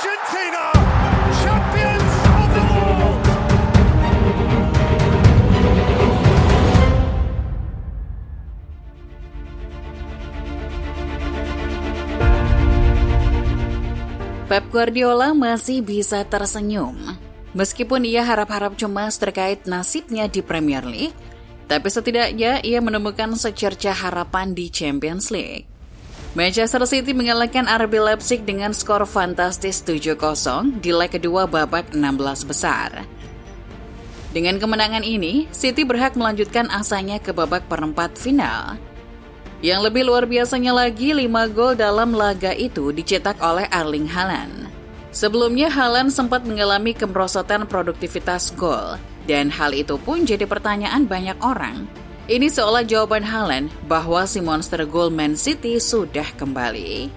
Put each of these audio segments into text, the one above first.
Argentina, champions of the world! Pep Guardiola masih bisa tersenyum. Meskipun ia harap-harap cemas terkait nasibnya di Premier League, tapi setidaknya ia menemukan secercah harapan di Champions League. Manchester City mengalahkan RB Leipzig dengan skor fantastis 7-0 di leg kedua babak 16 besar. Dengan kemenangan ini, City berhak melanjutkan asanya ke babak perempat final. Yang lebih luar biasanya lagi, 5 gol dalam laga itu dicetak oleh Erling Haaland. Sebelumnya, Haaland sempat mengalami kemerosotan produktivitas gol, dan hal itu pun jadi pertanyaan banyak orang. Ini seolah jawaban Haaland bahwa si monster gol Man City sudah kembali.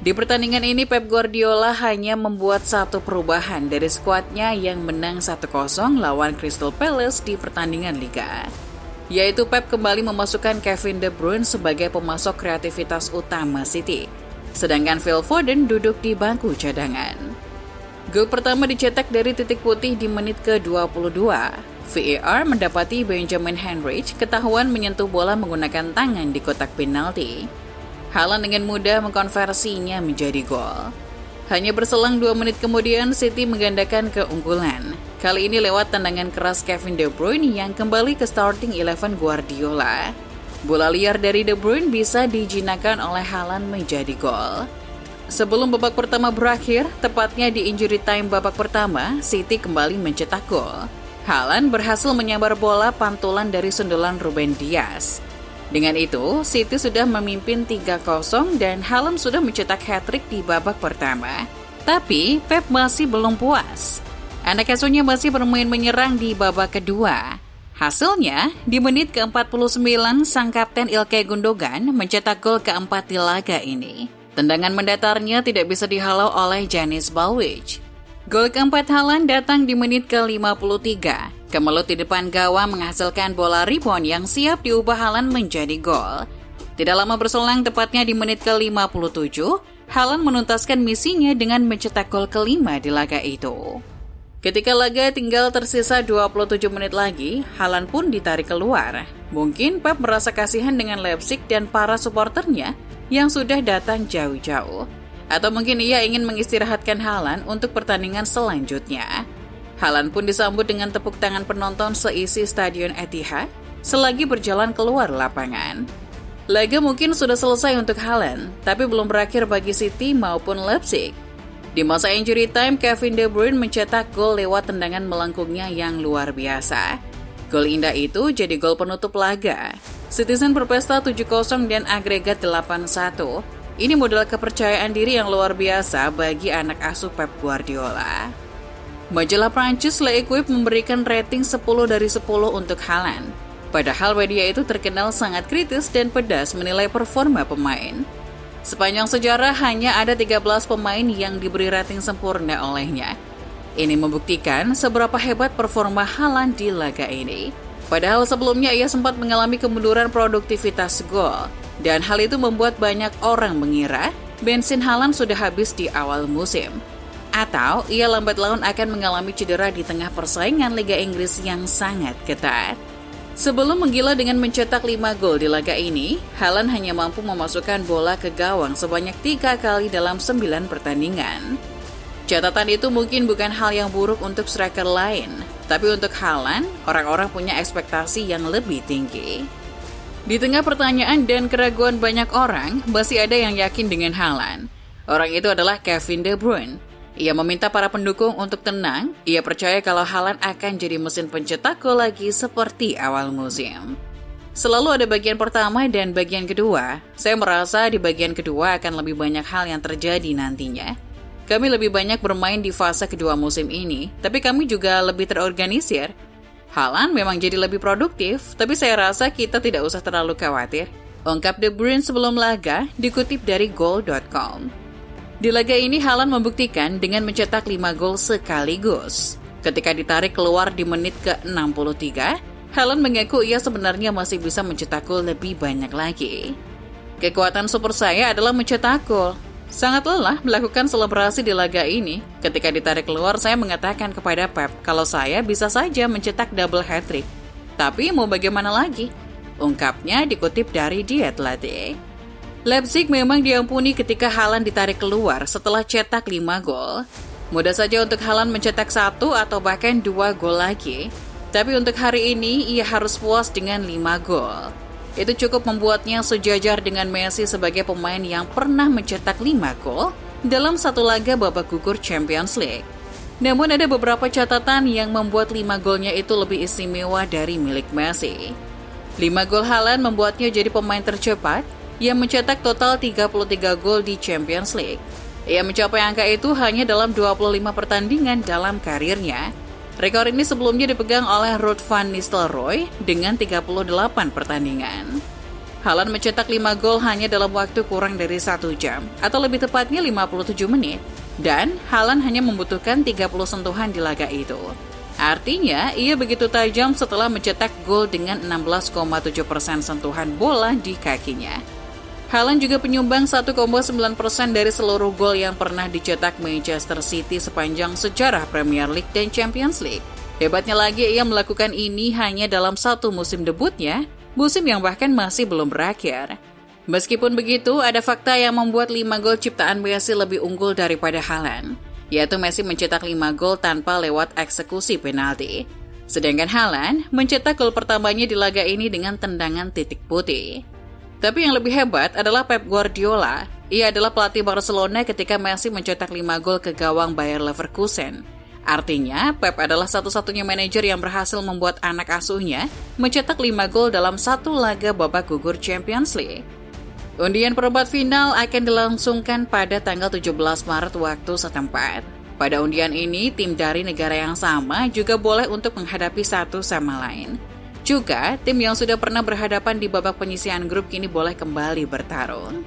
Di pertandingan ini, Pep Guardiola hanya membuat satu perubahan dari skuadnya yang menang 1-0 lawan Crystal Palace di pertandingan Liga. Yaitu Pep kembali memasukkan Kevin De Bruyne sebagai pemasok kreativitas utama City, sedangkan Phil Foden duduk di bangku cadangan. Gol pertama dicetak dari titik putih di menit ke-22. VAR mendapati Benjamin Henrich ketahuan menyentuh bola menggunakan tangan di kotak penalti. Haaland dengan mudah mengkonversinya menjadi gol. Hanya berselang 2 menit kemudian, City menggandakan keunggulan. Kali ini lewat tendangan keras Kevin De Bruyne yang kembali ke starting 11 Guardiola. Bola liar dari De Bruyne bisa dijinakan oleh Haaland menjadi gol. Sebelum babak pertama berakhir, tepatnya di injury time babak pertama, City kembali mencetak gol. Haaland berhasil menyambar bola pantulan dari sundulan Ruben Dias. Dengan itu, City sudah memimpin 3-0 dan Haaland sudah mencetak hat-trick di babak pertama. Tapi, Pep masih belum puas. Anak asuhnya masih bermain menyerang di babak kedua. Hasilnya, di menit ke-49, sang kapten Ilkay Gundogan mencetak gol keempat di laga ini. Tendangan mendatarnya tidak bisa dihalau oleh Janis Balwich. Gol keempat Haaland datang di menit ke-53. Kemelut di depan gawang menghasilkan bola rebound yang siap diubah Haaland menjadi gol. Tidak lama berselang, tepatnya di menit ke-57, Haaland menuntaskan misinya dengan mencetak gol kelima di laga itu. Ketika laga tinggal tersisa 27 menit lagi, Haaland pun ditarik keluar. Mungkin Pep merasa kasihan dengan Leipzig dan para suporternya yang sudah datang jauh-jauh. Atau mungkin ia ingin mengistirahatkan Haaland untuk pertandingan selanjutnya. Haaland pun disambut dengan tepuk tangan penonton seisi Stadion Etihad selagi berjalan keluar lapangan. Laga mungkin sudah selesai untuk Haaland, tapi belum berakhir bagi City maupun Leipzig. Di masa injury time, Kevin De Bruyne mencetak gol lewat tendangan melengkungnya yang luar biasa. Gol indah itu jadi gol penutup laga. Citizen berpesta 7-0 dan agregat 8-1. Ini modal kepercayaan diri yang luar biasa bagi anak asuh Pep Guardiola. Majalah Prancis L'Equipe memberikan rating 10 dari 10 untuk Haaland. Padahal media itu terkenal sangat kritis dan pedas menilai performa pemain. Sepanjang sejarah hanya ada 13 pemain yang diberi rating sempurna olehnya. Ini membuktikan seberapa hebat performa Haaland di laga ini. Padahal sebelumnya ia sempat mengalami kemunduran produktivitas gol. Dan hal itu membuat banyak orang mengira bensin Haaland sudah habis di awal musim. Atau ia lambat laun akan mengalami cedera di tengah persaingan Liga Inggris yang sangat ketat. Sebelum menggila dengan mencetak 5 gol di laga ini, Haaland hanya mampu memasukkan bola ke gawang sebanyak 3 kali dalam 9 pertandingan. Catatan itu mungkin bukan hal yang buruk untuk striker lain, tapi untuk Haaland, orang-orang punya ekspektasi yang lebih tinggi. Di tengah pertanyaan dan keraguan banyak orang, masih ada yang yakin dengan Haaland. Orang itu adalah Kevin De Bruyne. Ia meminta para pendukung untuk tenang. Ia percaya kalau Haaland akan jadi mesin pencetak gol lagi seperti awal musim. Selalu ada bagian pertama dan bagian kedua. Saya merasa di bagian kedua akan lebih banyak hal yang terjadi nantinya. Kami lebih banyak bermain di fase kedua musim ini, tapi kami juga lebih terorganisir. Haaland memang jadi lebih produktif, tapi saya rasa kita tidak usah terlalu khawatir. Ungkap De Bruyne sebelum laga, dikutip dari Goal.com. Di laga ini, Haaland membuktikan dengan mencetak 5 gol sekaligus. Ketika ditarik keluar di menit ke-63, Haaland mengaku ia sebenarnya masih bisa mencetak gol lebih banyak lagi. Kekuatan super saya adalah mencetak gol. Sangat lelah melakukan selebrasi di laga ini. Ketika ditarik keluar, saya mengatakan kepada Pep kalau saya bisa saja mencetak double hat-trick. Tapi mau bagaimana lagi? Ungkapnya dikutip dari The Athletic. Leipzig memang diampuni ketika Haaland ditarik keluar setelah cetak 5 gol. Mudah saja untuk Haaland mencetak 1 atau bahkan 2 gol lagi. Tapi untuk hari ini, ia harus puas dengan 5 gol. Itu cukup membuatnya sejajar dengan Messi sebagai pemain yang pernah mencetak 5 gol dalam satu laga babak gugur Champions League. Namun ada beberapa catatan yang membuat 5 golnya itu lebih istimewa dari milik Messi. 5 gol Haaland membuatnya jadi pemain tercepat yang mencetak total 33 gol di Champions League. Ia mencapai angka itu hanya dalam 25 pertandingan dalam karirnya. Rekor ini sebelumnya dipegang oleh Ruud van Nistelrooy dengan 38 pertandingan. Haaland mencetak 5 gol hanya dalam waktu kurang dari 1 jam, atau lebih tepatnya 57 menit, dan Haaland hanya membutuhkan 30 sentuhan di laga itu. Artinya, ia begitu tajam setelah mencetak gol dengan 16,7% sentuhan bola di kakinya. Haaland juga penyumbang 1,9% dari seluruh gol yang pernah dicetak Manchester City sepanjang sejarah Premier League dan Champions League. Hebatnya lagi, ia melakukan ini hanya dalam satu musim debutnya, musim yang bahkan masih belum berakhir. Meskipun begitu, ada fakta yang membuat 5 gol ciptaan Messi lebih unggul daripada Haaland, yaitu Messi mencetak 5 gol tanpa lewat eksekusi penalti. Sedangkan Haaland mencetak gol pertamanya di laga ini dengan tendangan titik putih. Tapi yang lebih hebat adalah Pep Guardiola. Ia adalah pelatih Barcelona ketika Messi mencetak 5 gol ke gawang Bayer Leverkusen. Artinya, Pep adalah satu-satunya manajer yang berhasil membuat anak asuhnya mencetak 5 gol dalam satu laga babak gugur Champions League. Undian perempat final akan dilangsungkan pada tanggal 17 Maret waktu setempat. Pada undian ini, tim dari negara yang sama juga boleh untuk menghadapi satu sama lain. Juga, tim yang sudah pernah berhadapan di babak penyisihan grup kini boleh kembali bertarung.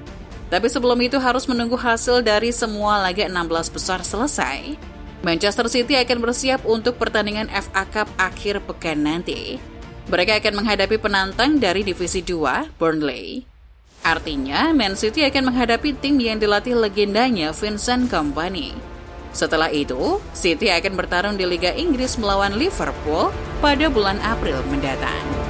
Tapi sebelum itu harus menunggu hasil dari semua laga 16 besar selesai. Manchester City akan bersiap untuk pertandingan FA Cup akhir pekan nanti. Mereka akan menghadapi penantang dari Divisi 2, Burnley. Artinya, Man City akan menghadapi tim yang dilatih legendanya Vincent Kompany. Setelah itu, City akan bertarung di Liga Inggris melawan Liverpool pada bulan April mendatang.